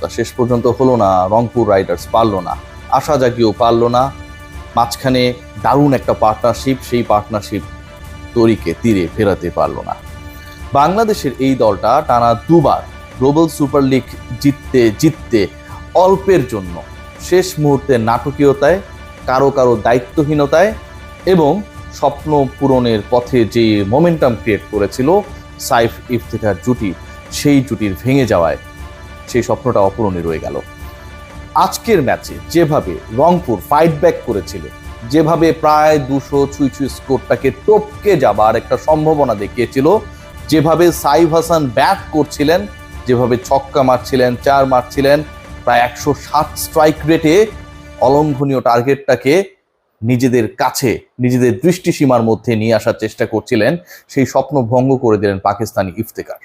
সফলতা শেষ পর্যন্ত হলো না, রংপুর রাইডার্স পারল না, আশা জাগিয়েও পারল না। মাঝখানে দারুণ একটা পার্টনারশিপ, সেই পার্টনারশিপ তরিকে তীরে ফেরাতে পারল না। বাংলাদেশের এই দলটা টানা দুবার গ্লোবাল সুপার লিগ জিততে জিততে অল্পের জন্য শেষ মুহূর্তে নাটকীয়তায়, কারো কারো দায়িত্বহীনতায় এবং স্বপ্ন পূরণের পথে যে মোমেন্টাম ক্রিয়েট করেছিল সাইফ ইফতেখার জুটি, সেই জুটির ভেঙে যাওয়ায় সেই স্বপ্নটা অপূরণীয় রয়ে গেল। আজকের ম্যাচে যেভাবে রংপুর ফাইট ব্যাক করেছিল, যেভাবে প্রায় 200 ছুঁই স্কোরটাকে টপকে যাবার একটা সম্ভাবনা দেখিয়েছিল, যেভাবে সাইফ হাসান ব্যাট করছিলেন, যেভাবে ছক্কা মারছিলেন, 4 মারছিলেন, প্রায় 160 স্ট্রাইক রেটে অলঙ্ঘনীয় টার্গেটটাকে নিজেদের কাছে, নিজেদের দৃষ্টিসীমার মধ্যে নিয়ে আসার চেষ্টা করছিলেন, সেই স্বপ্ন ভঙ্গ করে দিলেন পাকিস্তানি ইফতেখার।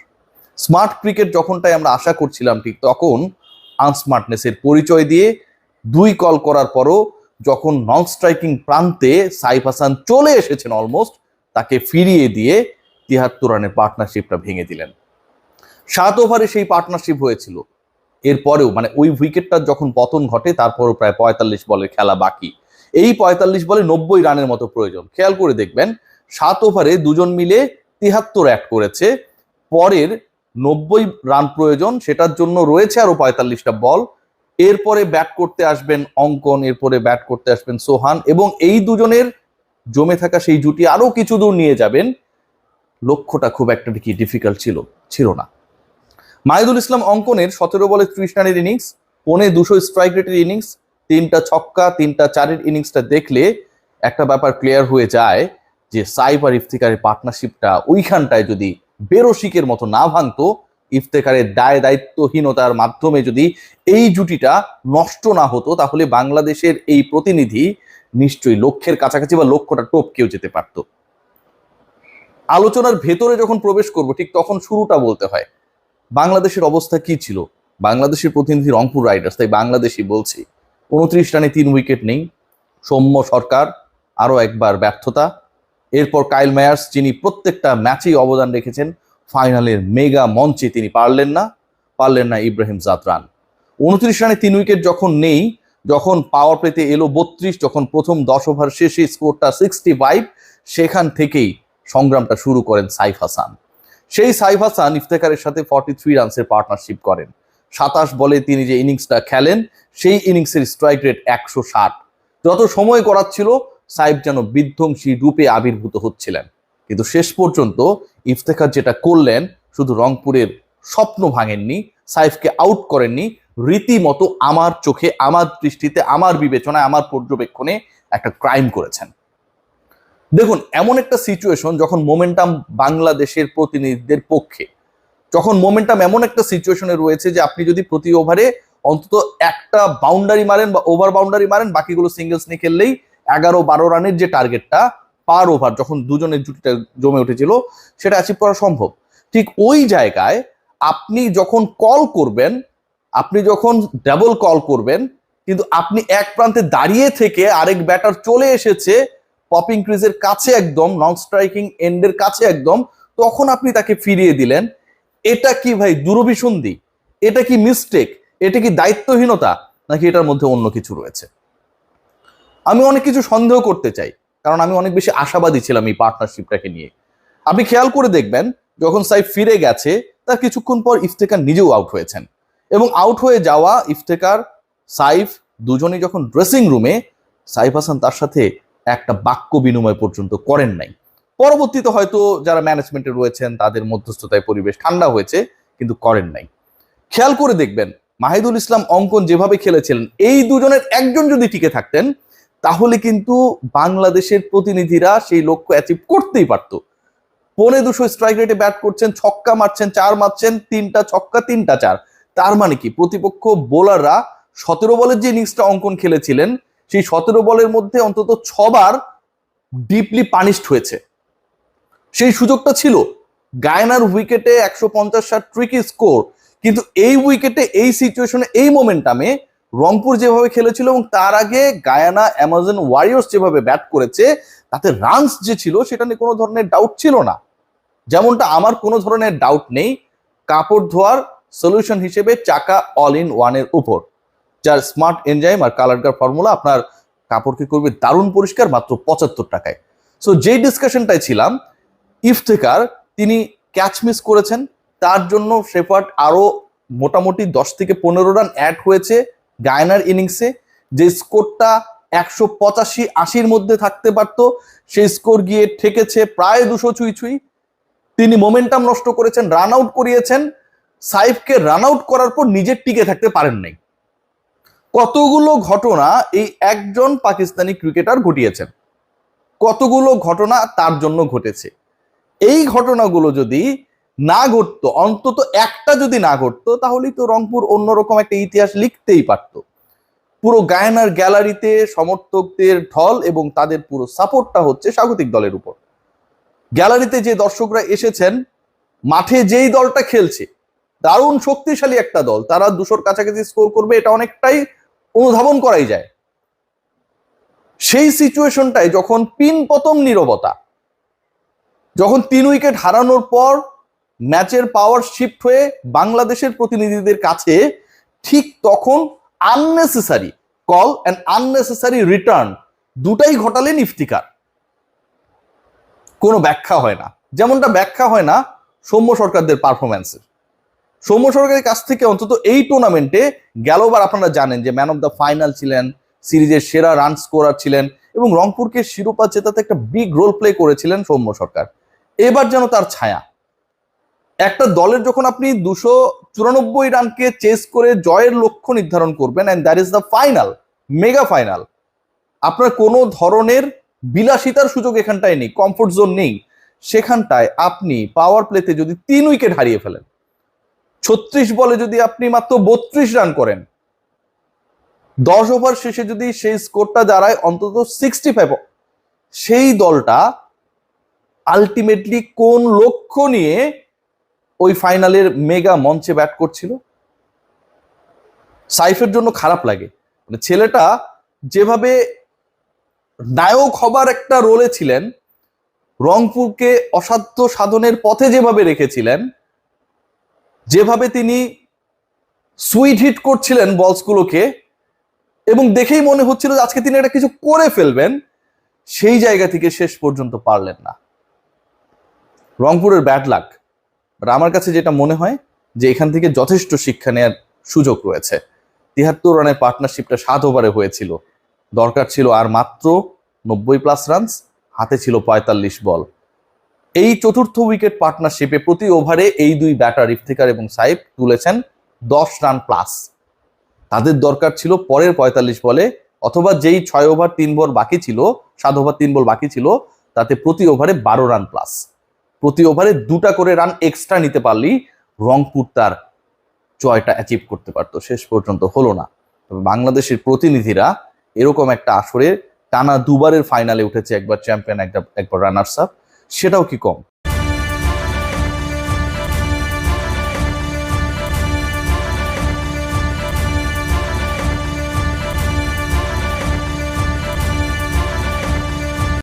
স্মার্ট ক্রিকেট যখনটাই আমরা আশা করছিলাম, ঠিক তখন আনস্মার্টনেসের পরিচয় দিয়ে 2 কল করার পরও যখন নন স্ট্রাইকিং প্রান্তে সাইফ হাসান চলে এসেছেন অলমোস্ট, তাকে ফিরিয়ে দিয়ে 73 রানের পার্টনারশিপটা ভেঙে দিলেন। 7 ওভারে সেই পার্টনারশিপ হয়েছিল। এরপরেও মানে ওই উইকেটটার যখন পতন ঘটে, তারপরও প্রায় 45 বলের খেলা বাকি। এই 45 বলে 90 রানের মতো প্রয়োজন। খেয়াল করে দেখবেন 7 ওভারে দুজন মিলে 73 অ্যাড করেছে, পরের 90 রান প্রয়োজন, সেটার জন্য রয়েছে আরো 45টা বল। এরপরে ব্যাট করতে আসবেন অঙ্কন, এরপরে ব্যাট করতে আসবেন সোহান, এবং এই দুজনের জমে থাকা সেই জুটি আরো কিছু দূর নিয়ে যাবেন। লক্ষ্যটা খুব একটা কি ডিফিকাল্ট ছিল না। মাহিদুল ইসলাম অঙ্কনের 17 বলে 30 রানের ইনিংস, 200 স্ট্রাইক রেটের ইনিংস, 3টা ছক্কা 3টা 4-এর ইনিংসটা দেখলে একটা ব্যাপার ক্লিয়ার হয়ে যায় যে সাইফ আর ইফতেখারের পার্টনারশিপটা ওইখানটায় যদি বেরসিকের মতো না ভাঙতো, ইফতেখারের দায়িত্বহীনতার মাধ্যমে যদি এই জুটিটা নষ্ট না হতো, তাহলে বাংলাদেশের এই প্রতিনিধি নিশ্চয়ই লক্ষ্যের কাছাকাছি বা লক্ষ্যটা টপকেও যেতে পারত। আলোচনার ভেতরে যখন প্রবেশ করব, ঠিক তখন শুরুটা বলতে হয় বাংলাদেশের অবস্থা কি ছিল। বাংলাদেশের প্রতিনিধি রংপুর রাইডার্স, তাই বাংলাদেশই বলছি। 29 রানে 3 উইকেট নেই। সৌম্য সরকার আরো একবার ব্যর্থতা। এরপর কাইল মেয়ার্স, যিনি প্রত্যেকটা ম্যাচেই অবদান রেখেছেন, ফাইনালের মেগা মঞ্চে তিনি পারলেন না ইব্রাহিম জাতরান। 29 রানে 3 উইকেট যখন নেই, যখন পাওয়ার প্লেতে এলো 32, যখন প্রথম 10 ওভার শেষে স্কোরটা 65, সেখান থেকেই সংগ্রামটা শুরু করেন সাইফ হাসান। সেই সাইফ হাসান ইফতেখারের সাথে 43 রানসের পার্টনারশিপ করেন। 27 বলে তিনি যে ইনিংসটা খেলেন, সেই ইনিংসের স্ট্রাইক রেট 160। যত সময় করাচ্ছিল, সাইফ যেন বিধ্বংসী রূপে আবির্ভূত হচ্ছিলেন। কিন্তু শেষ পর্যন্ত ইফতেখার যেটা করলেন, শুধু রংপুরের স্বপ্ন ভাঙেননি, সাইফকে আউট করেননি, রীতিমতো আমার চোখে, আমার দৃষ্টিতে, আমার বিবেচনায়, আমার পর্যবেক্ষণে একটা ক্রাইম করেছেন। দেখুন, এমন একটা সিচুয়েশন যখন মোমেন্টাম বাংলাদেশের প্রতিনিধিদের পক্ষে, যখন মোমেন্টাম এমন একটা সিচুয়েশনে রয়েছে যে আপনি যদি প্রতি ওভারে অন্তত একটা বাউন্ডারি মারেন বা ওভার বাউন্ডারি মারেন, বাকিগুলো সিঙ্গেলস নিয়ে খেললেই 11-12 রানের যে টার্গেটটা পার ওভার যখন দুজনের জুটিটা জমে উঠেছিল, সেটা অ্যাচিভ করা সম্ভব। ঠিক ওই জায়গায় আপনি যখন কল করবেন, আপনি যখন ডাবল কল করবেন, কিন্তু আপনি এক প্রান্তে দাঁড়িয়ে থেকে আরেক ব্যাটার চলে এসেছে পপিং ক্রিজের কাছে, একদম নন স্ট্রাইকিং এন্ডের কাছে একদম, তখন আপনি তাকে ফিরিয়ে দিলেন। এটা কি ভাই দুরভিসন্ধি? এটা কি মিস্টেক? এটা কি দায়িত্বহীনতা? নাকি এটার মধ্যে অন্য কিছু রয়েছে? আমি অনেক কিছু সন্দেহ করতে চাই, কারণ আমি অনেক বেশি আশাবাদী ছিলাম এই পার্টনারশিপটাকে নিয়ে। আপনি খেয়াল করে দেখবেন, যখন সাইফ ফিরে গেছে তার কিছুক্ষণ পর ইফতেখার নিজেও আউট হয়েছেন, এবং আউট হয়ে যাওয়া ইফতেখার, সাইফ দুজনেই যখন ড্রেসিং রুমে, সাইফ হাসান তার সাথে একটা বাক্য বিনিময় পর্যন্ত করেন নাই। পরবর্তীতে হয়তো যারা ম্যানেজমেন্টে রয়েছেন তাদের মধ্যস্থতায় পরিবেশ ঠান্ডা হয়েছে, কিন্তু করেন নাই। খেয়াল করে দেখবেন মাহিদুল ইসলাম অঙ্কন যেভাবে খেলেছিলেন, এই দুজনের একজন যদি টিকে থাকতেন, তাহলে কিন্তু বাংলাদেশের প্রতিনিধিরা সেই লক্ষ্য অ্যাচিভ করতেই পারত। 250 স্ট্রাইক রেটে ব্যাট করছেন, ছক্কা মারছেন, 4 মারছেন, 3টা ছক্কা 3টা 4। তার মানে কি প্রতিপক্ষ বোলাররা 17 বলের যে ইনিংসটা অঙ্কন খেলেছিলেন, সেই 17 বলের মধ্যে অন্তত 6 বার ডিপলি পানিশড হয়েছে। সেই সুযোগটা ছিল। গায়ানার উইকেটে 150 ট্রিকি স্কোর, কিন্তু এই উইকেটে, এই সিচুয়েশনে, এই মোমেন্টামে রংপুর যেভাবে খেলেছিল এবং তার আগে গায়ানা অ্যামাজন ওয়ারিয়র্স যেভাবে ব্যাট করেছে, তাতে রানস যে ছিল সেটা নিয়ে কোনো ধরনের ডাউট ছিল না। যেমনটা আমার কোনো ধরনের ডাউট নেই কাপড় ধোয়ার সলিউশন হিসেবে চাকা অল ইন ওয়ানের উপর, যার স্মার্ট এনজাইম আর কালার গার্ড ফর্মুলা আপনার কাপড়কে করবে দারুণ পরিষ্কার মাত্র 75 টাকায়। সো যেই ডিসকাশনটায় ছিলাম, ইফতেখার তিনি ক্যাচ মিস করেছেন, তার জন্য শেফার্ড আরো মোটামুটি 10 থেকে 15 রান অ্যাড হয়েছে গায়নার ইনিংসে। যে স্কোরটা 185-80 মধ্যে থাকতে পারতো, সেই স্কোর গিয়ে ঠেকেছে প্রায় 200 ছুঁই ছুঁই। তিনি মোমেন্টাম নষ্ট করেছেন, রান আউট করিয়েছেন, সাইফকে রান আউট করার পর নিজের টিকে থাকতে পারেন নাই। কতগুলো ঘটনা এই একজন পাকিস্তানি ক্রিকেটার ঘটিয়েছেন, কতগুলো ঘটনা তার জন্য ঘটেছে। এই ঘটনাগুলো যদি না ঘটতো, অন্তত একটা যদি না ঘটতো, তাহলেই তো রংপুর অন্যরকম একটা ইতিহাস লিখতেই পারত। পুরো গায়ানার গ্যালারিতে সমর্থকদের ঢল এবং তাদের পুরো সাপোর্টটা হচ্ছে স্বাগতিক দলের উপর। গ্যালারিতে যে দর্শকরা এসেছেন, মাঠে যেই দলটা খেলছে দারুণ শক্তিশালী একটা দল, তারা 200-র কাছাকাছি স্কোর করবে, এটা অনেকটাই অনুধাবন করাই যায়। সেই সিচুয়েশনটায় যখন পিন পতন নীরবতা, যখন 3 উইকেট হারানোর পর ম্যাচের পাওয়ার শিফট হয়ে বাংলাদেশের প্রতিনিধিদের কাছে, ঠিক তখন unnecessary call and unnecessary return দুটাই ঘটালেন ইফতিখার। কোনো ব্যাখ্যা হয় না, যেমনটা ব্যাখ্যা হয় না সৌম্য সরকারদের পারফরম্যান্সের। সৌম্য সরকারের কাছ থেকে অন্তত এই টুর্নামেন্টে গেলবার আপনারা জানেন যে ম্যান অফ দ্য ফাইনাল ছিলেন, সিরিজের সেরা রান স্কোরার ছিলেন এবং রংপুরকে শিরোপা জেতাতে একটা বিগ রোল প্লে করেছিলেন সৌম্য সরকার। এবার যেন তার ছায়া। একটা দলের যখন আপনি 294 রানকে চেস করে জয়ের লক্ষ্য নির্ধারণ করবেন, and that is the final, mega final, আপনার কোনো ধরনের বিলাসিতার সুযোগ এখানটায় নেই, কমফোর্ট জোন নেই। সেখানটায় আপনি পাওয়ার প্লেতে যদি 3 উইকেট হারিয়ে ফেলেন, 36 বলে যদি আপনি মাত্র 32 রান করেন, 10 ওভার শেষে যদি সেই স্কোরটা দাঁড়ায় অন্তত 65, সেই দলটা আলটিমেটলি কোন লক্ষ্য নিয়ে ওই ফাইনালের মেগা মঞ্চে ব্যাট করছিল? সাইফের জন্য খারাপ লাগে। মানে ছেলেটা যেভাবে নায়ক হবার একটা রোলে ছিলেন, রংপুরকে অসাধ্য সাধনের পথে যেভাবে রেখেছিলেন, যেভাবে তিনি সুইট হিট করছিলেন বলসগুলোকে, এবং দেখেই মনে হচ্ছিল যে আজকে তিনি এটা কিছু করে ফেলবেন, সেই জায়গা থেকে শেষ পর্যন্ত পারলেন না। রংপুরের ব্যাড লাক। বাট আমার কাছে যেটা মনে হয় যে এখান থেকে যথেষ্ট শিক্ষা নেওয়ার সুযোগ রয়েছে। 73 রানের পার্টনারশিপটা 7 ওভারে হয়েছিল, দরকার ছিল আর মাত্র 90+ রানস, হাতে ছিল 45 বল। এই চতুর্থ উইকেট পার্টনারশিপে প্রতি ওভারে এই দুই ব্যাটার ইফতিখার এবং সাইফ তুলেছেন 10 রান প্লাস। তাদের দরকার ছিল পরের 45 বলে, অথবা যেই 6 ওভার 3 বল বাকি ছিল, 7 ওভার 3 বল বাকি ছিল, তাতে প্রতি ওভারে 12 রান প্লাস। প্রতি ওভারে 2টা করে রান এক্সট্রা নিতে পারলেই রংপুর তার জয়টা অ্যাচিভ করতে পারতো। শেষ পর্যন্ত হলো না। তবে বাংলাদেশের প্রতিনিধিরা এরকম একটা আসরে টানা 2বারের ফাইনালে উঠেছে, একবার চ্যাম্পিয়ন, একবার রানার্স আপ, সেটাও কি কম?